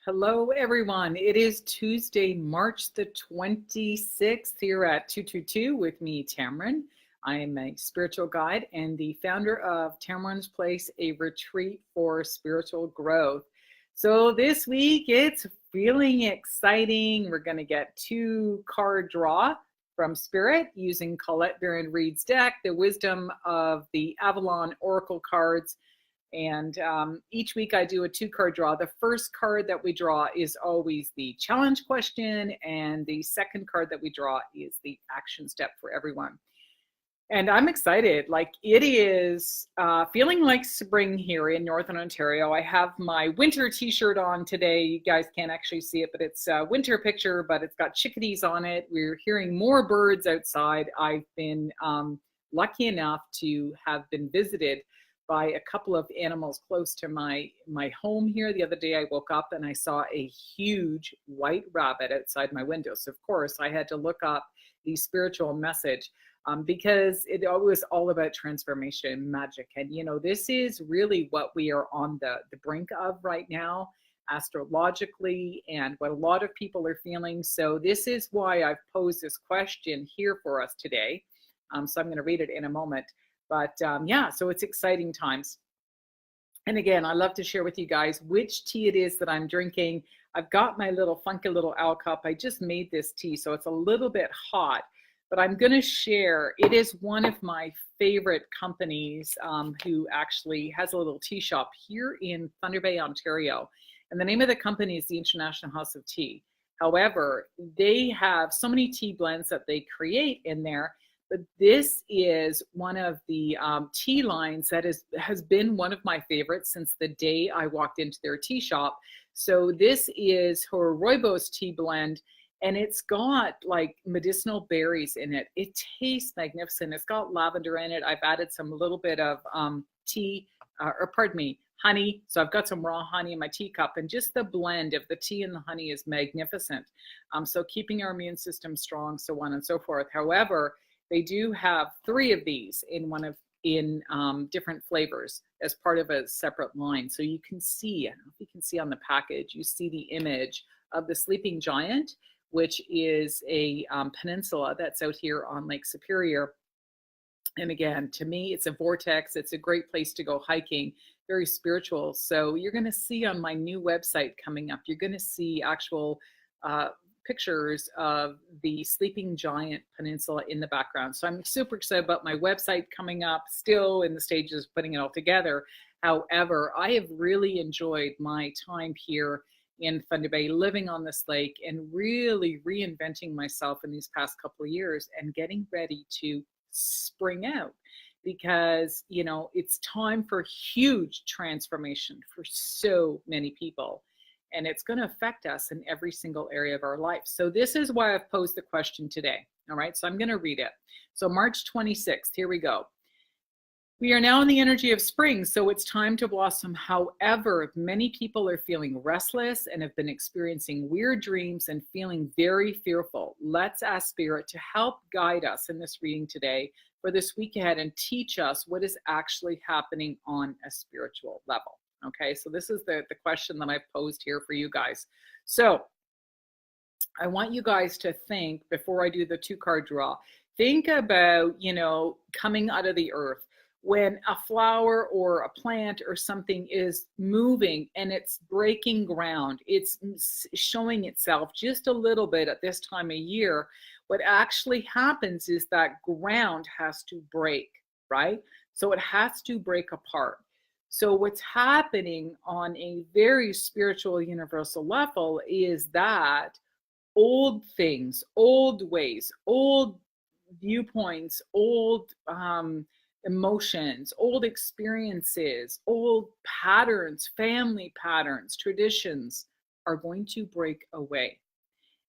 Hello, everyone. It is Tuesday, March the 26th here at 222 with me, Tamron. I am a spiritual guide and the founder of Tamron's Place, a retreat for spiritual growth. So this week it's feeling exciting. We're going to get two card draw from Spirit using Colette Baron Reid's deck, the wisdom of the Avalon Oracle cards. And each week I do a two-card draw. The first card that we draw is always the challenge question, and the second card that we draw is the action step for everyone. And I'm excited. Like, it is feeling like spring here in Northern Ontario. I have my winter t-shirt on today. You guys can't actually see it, but it's a winter picture, but it's got chickadees on it. We're hearing more birds outside. I've been lucky enough to have been visited by a couple of animals close to my home here. The other day I woke up and I saw a huge white rabbit outside my window. So of course I had to look up the spiritual message because it was all about transformation, magic. And this is really what we are on the brink of right now, astrologically, and what a lot of people are feeling. So this is why I've posed this question here for us today. So I'm going to read it in a moment. But yeah, so it's exciting times. And again, I love to share with you guys which tea it is that I'm drinking. I've got my little funky little owl cup. I just made this tea, so it's a little bit hot. But I'm going to share, it is one of my favorite companies who actually has a little tea shop here in Thunder Bay, Ontario. And the name of the company is the International House of Tea. However, they have so many tea blends that they create in there. But this is one of the tea lines that has been one of my favorites since the day I walked into their tea shop. So this is her Rooibos tea blend, and it's got like medicinal berries in it. It tastes magnificent. It's got lavender in it. I've added some little bit of honey. So I've got some raw honey in my teacup, and just the blend of the tea and the honey is magnificent. So keeping our immune system strong, so on and so forth. However, they do have 3 of these in different flavors as part of a separate line. So you can see, I don't know if you can see on the package, you see the image of the sleeping giant, which is a peninsula that's out here on Lake Superior. And again, to me, it's a vortex. It's a great place to go hiking, very spiritual. So you're going to see on my new website coming up, you're going to see actual pictures of the sleeping giant peninsula in the background. So I'm super excited about my website coming up, still in the stages of putting it all together. However, I have really enjoyed my time here in Thunder Bay, living on this lake and really reinventing myself in these past couple of years and getting ready to spring out, because it's time for huge transformation for so many people. And it's going to affect us in every single area of our life. So this is why I've posed the question today. All right, so I'm going to read it. So March 26th, here we go. We are now in the energy of spring, so it's time to blossom. However, many people are feeling restless and have been experiencing weird dreams and feeling very fearful. Let's ask Spirit to help guide us in this reading today for this week ahead and teach us what is actually happening on a spiritual level. Okay, so this is the question that I've posed here for you guys. So I want you guys to think, before I do the 2-card draw, think about, coming out of the earth. When a flower or a plant or something is moving and it's breaking ground, it's showing itself just a little bit at this time of year, what actually happens is that ground has to break, right? So it has to break apart. So what's happening on a very spiritual, universal level is that old things, old ways, old viewpoints, old emotions, old experiences, old patterns, family patterns, traditions are going to break away.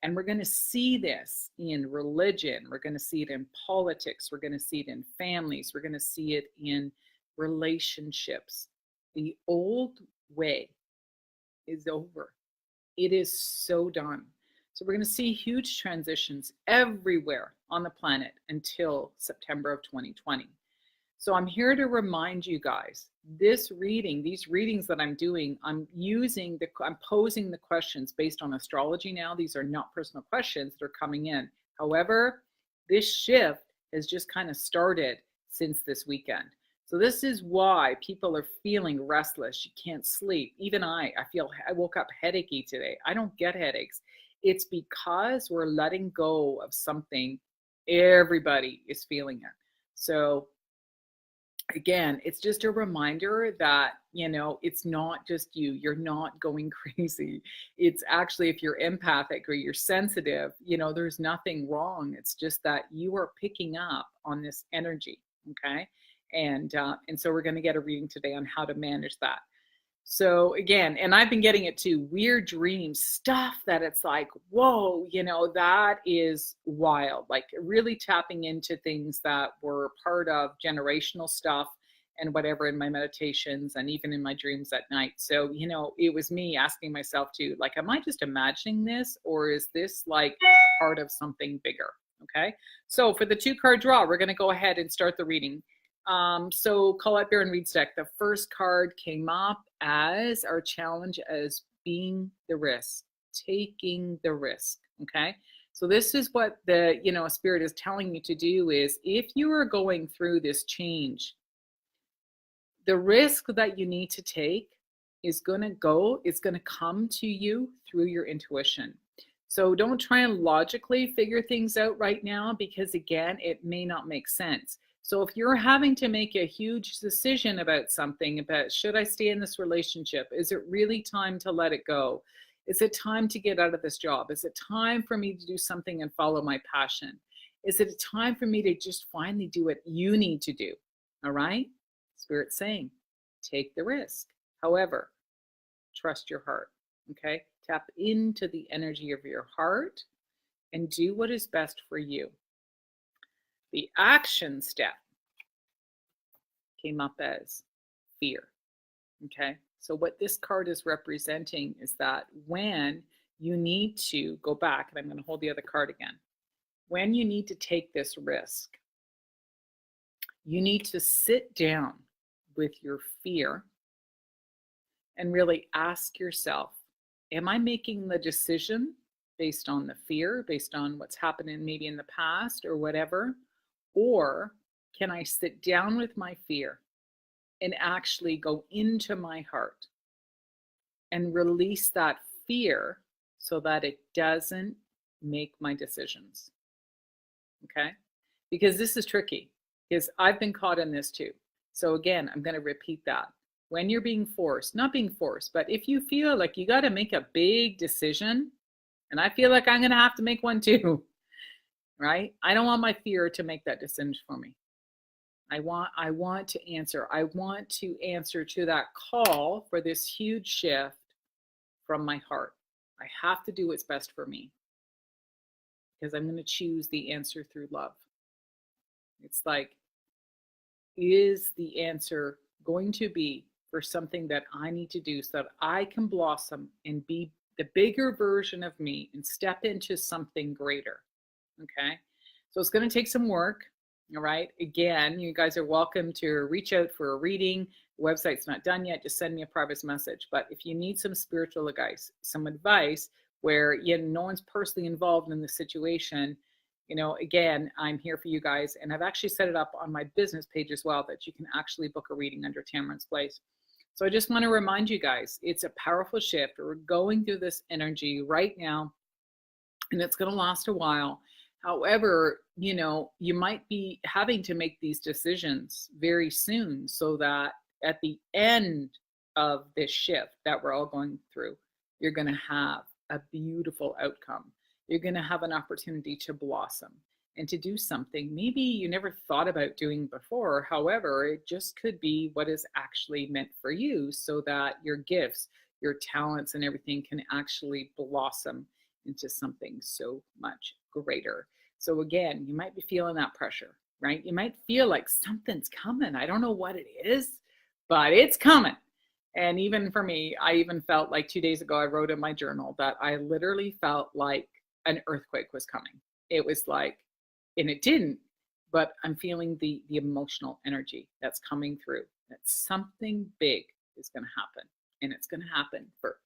And we're going to see this in religion. We're going to see it in politics. We're going to see it in families. We're going to see it in relationships. The old way is over. It is so done. So we're going to see huge transitions everywhere on the planet until September of 2020. So I'm here to remind you guys, this reading, these readings that I'm doing, I'm posing the questions based on astrology now. These are not personal questions that are coming in. However, this shift has just kind of started since this weekend. So this is why people are feeling restless. You can't sleep. Even I woke up headachy today. I don't get headaches. It's because we're letting go of something. Everybody is feeling it. So again, it's just a reminder that, it's not just you. You're not going crazy. It's actually, if you're empathic or you're sensitive, there's nothing wrong. It's just that you are picking up on this energy. Okay. And so we're going to get a reading today on how to manage that. So again, and I've been getting it too, weird dreams, stuff that it's like, whoa, that is wild. Like really tapping into things that were part of generational stuff and whatever in my meditations and even in my dreams at night. So, it was me asking myself too, like, am I just imagining this, or is this like a part of something bigger? Okay. So for the 2-card draw, we're going to go ahead and start the reading. So Colette Baron Reid's deck, the first card came up as our challenge as being the risk, taking the risk. Okay. So this is what the, spirit is telling you to do is, if you are going through this change, the risk that you need to take is going to come to you through your intuition. So don't try and logically figure things out right now, because again, it may not make sense. So if you're having to make a huge decision about something, about should I stay in this relationship? Is it really time to let it go? Is it time to get out of this job? Is it time for me to do something and follow my passion? Is it a time for me to just finally do what you need to do? All right? Spirit's saying, take the risk. However, trust your heart. Okay? Tap into the energy of your heart and do what is best for you. The action step came up as fear. Okay. So what this card is representing is that when you need to go back, and I'm going to hold the other card again, when you need to take this risk, you need to sit down with your fear and really ask yourself, am I making the decision based on the fear, based on what's happened maybe in the past or whatever? Or can I sit down with my fear and actually go into my heart and release that fear so that it doesn't make my decisions? Okay? Because this is tricky, because I've been caught in this too. So again, I'm going to repeat that. When you're being forced, not being forced, but if you feel like you got to make a big decision, and I feel like I'm going to have to make one too, right? I don't want my fear to make that decision for me. I want to answer. I want to answer to that call for this huge shift from my heart. I have to do what's best for me, because I'm going to choose the answer through love. It's like, is the answer going to be for something that I need to do so that I can blossom and be the bigger version of me and step into something greater? Okay. So it's going to take some work. All right. Again, you guys are welcome to reach out for a reading. The website's not done yet. Just send me a private message. But if you need some spiritual advice, where no one's personally involved in the situation, again, I'm here for you guys. And I've actually set it up on my business page as well, that you can actually book a reading under Tamron's Place. So I just want to remind you guys, it's a powerful shift. We're going through this energy right now, and it's going to last a while. However, you might be having to make these decisions very soon, so that at the end of this shift that we're all going through, you're going to have a beautiful outcome. You're going to have an opportunity to blossom and to do something maybe you never thought about doing before. However, it just could be what is actually meant for you, so that your gifts, your talents, and everything can actually blossom into something so much greater. So again, you might be feeling that pressure, right? You might feel like something's coming. I don't know what it is, but it's coming. And even for me, I even felt like 2 days ago, I wrote in my journal that I literally felt like an earthquake was coming. It was like, and it didn't, but I'm feeling the emotional energy that's coming through. That something big is going to happen, and it's going to happen for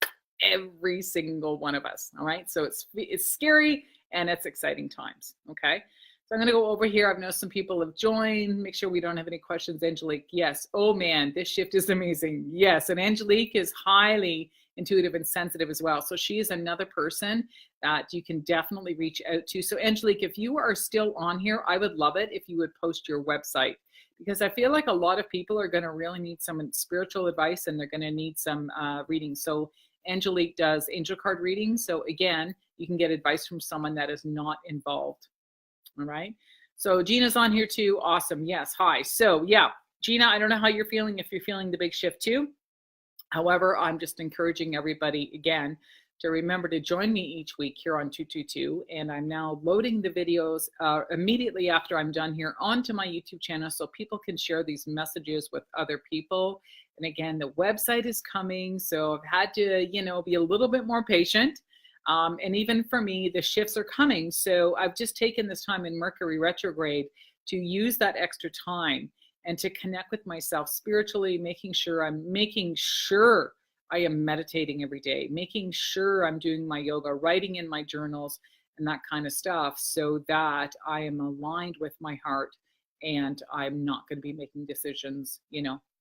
every single one of us. All right. So it's scary and it's exciting times. Okay. So I'm going to go over here. I've noticed some people have joined. Make sure we don't have any questions. Angelique, yes. Oh man, this shift is amazing. Yes. And Angelique is highly intuitive and sensitive as well. So she is another person that you can definitely reach out to. So Angelique, if you are still on here, I would love it if you would post your website, because I feel like a lot of people are going to really need some spiritual advice, and they're going to need some reading. So Angelique does angel card readings. So again, you can get advice from someone that is not involved. All right. So Gina's on here too. Awesome. Yes. Hi. So yeah, Gina, I don't know how you're feeling, if you're feeling the big shift too. However, I'm just encouraging everybody again to remember to join me each week here on 222. And I'm now loading the videos immediately after I'm done here onto my YouTube channel, so people can share these messages with other people. And again, the website is coming. So I've had to, be a little bit more patient. And even for me, the shifts are coming. So I've just taken this time in Mercury retrograde to use that extra time and to connect with myself spiritually, making sure I am meditating every day, making sure I'm doing my yoga, writing in my journals and that kind of stuff, so that I am aligned with my heart and I'm not going to be making decisions,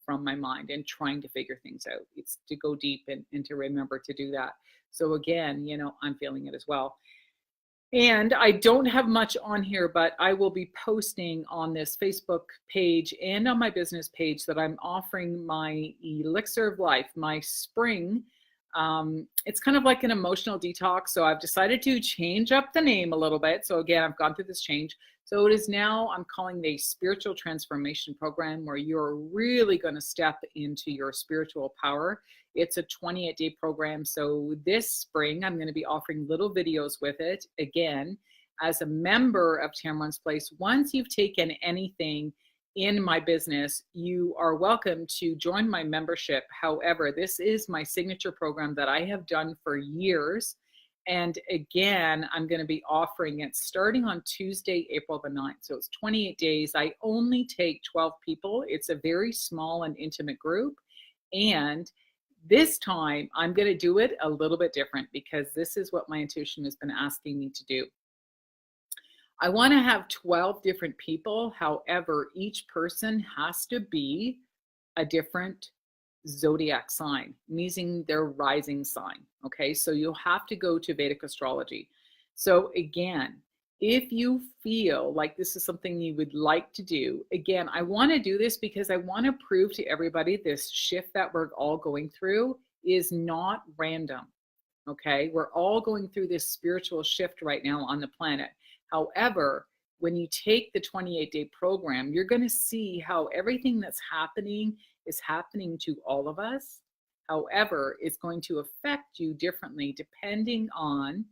from my mind and trying to figure things out. It's to go deep and to remember to do that. So again, I'm feeling it as well. And I don't have much on here, but I will be posting on this Facebook page and on my business page that I'm offering my Elixir of Life, my spring. It's kind of like an emotional detox. So I've decided to change up the name a little bit. So again, I've gone through this change. So it is now, I'm calling a spiritual transformation program, where you're really going to step into your spiritual power. It's a 28-day program. So this spring, I'm going to be offering little videos with it. Again, as a member of Tamron's Place, once you've taken anything in my business, you are welcome to join my membership. However, this is my signature program that I have done for years. And again, I'm going to be offering it starting on Tuesday, April the 9th. So it's 28 days. I only take 12 people. It's a very small and intimate group. And this time I'm going to do it a little bit different, because this is what my intuition has been asking me to do. I want to have 12 different people. However, each person has to be a different zodiac sign, meaning their rising sign. Okay, so you'll have to go to Vedic astrology. So again, if you feel like this is something you would like to do, again, I want to do this because I want to prove to everybody this shift that we're all going through is not random. Okay, we're all going through this spiritual shift right now on the planet. However, when you take the 28-day program, you're going to see how everything that's happening is happening to all of us. However, it's going to affect you differently depending on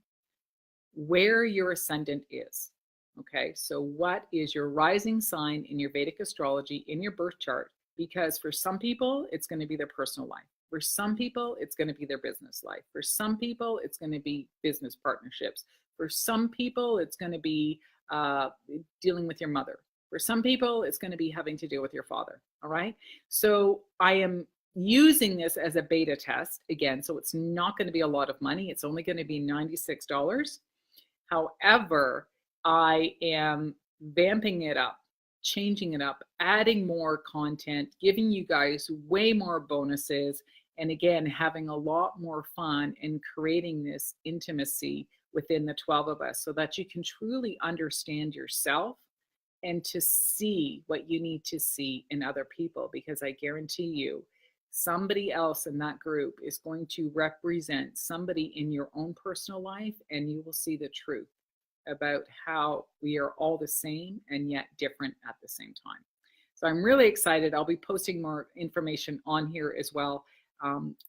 where your ascendant is. Okay, so what is your rising sign in your Vedic astrology in your birth chart? Because for some people, it's going to be their personal life. For some people, it's going to be their business life. For some people, it's going to be business partnerships. For some people, it's going to be dealing with your mother. For some people, it's going to be having to deal with your father. All right. So I am using this as a beta test again. So it's not going to be a lot of money. It's only going to be $96. However, I am vamping it up, changing it up, adding more content, giving you guys way more bonuses. And again, having a lot more fun in creating this intimacy within the 12 of us, so that you can truly understand yourself and to see what you need to see in other people. Because I guarantee you, somebody else in that group is going to represent somebody in your own personal life, and you will see the truth about how we are all the same and yet different at the same time. So I'm really excited. I'll be posting more information on here as well.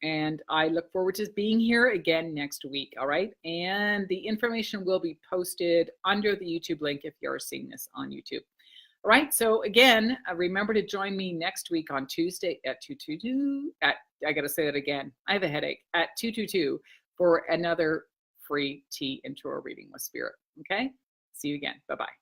And I look forward to being here again next week. All right. And the information will be posted under the YouTube link if you're seeing this on YouTube. All right. So again, remember to join me next week on Tuesday at 222 I got to say that again. I have a headache at 222 for another free tea and tarot reading with Spirit. Okay. See you again. Bye-bye.